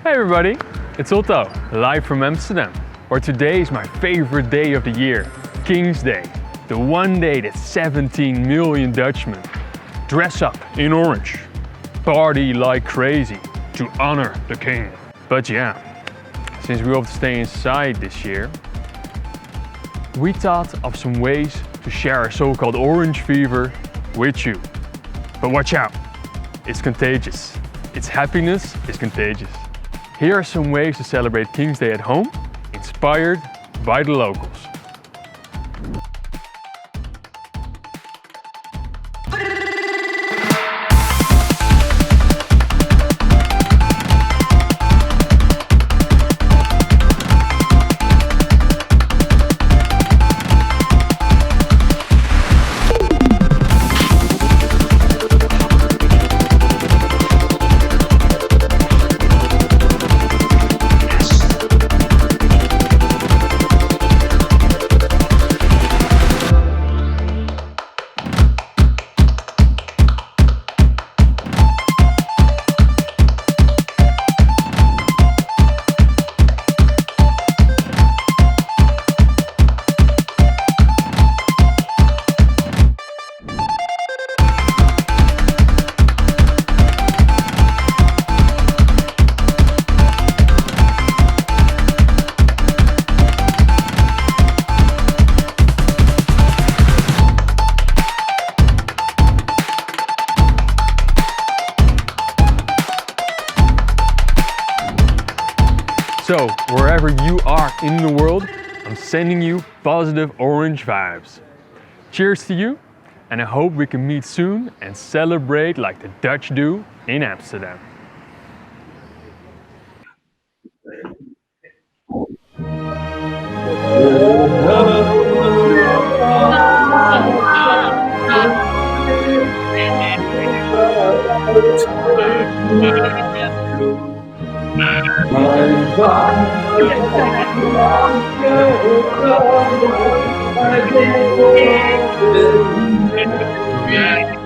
Hey everybody, it's Otto, live from Amsterdam, where today is my favorite day of the year, King's Day. The one day that 17 million Dutchmen dress up in orange, party like crazy to honor the king. But yeah, since we have to stay inside this year, we thought of some ways to share our so-called orange fever with you. But watch out, it's contagious. Its happiness is contagious. Here are some ways to celebrate King's Day at home, inspired by the locals. So, wherever you are in the world, I'm sending you positive orange vibes. Cheers to you, and I hope we can meet soon and celebrate like the Dutch do in Amsterdam. I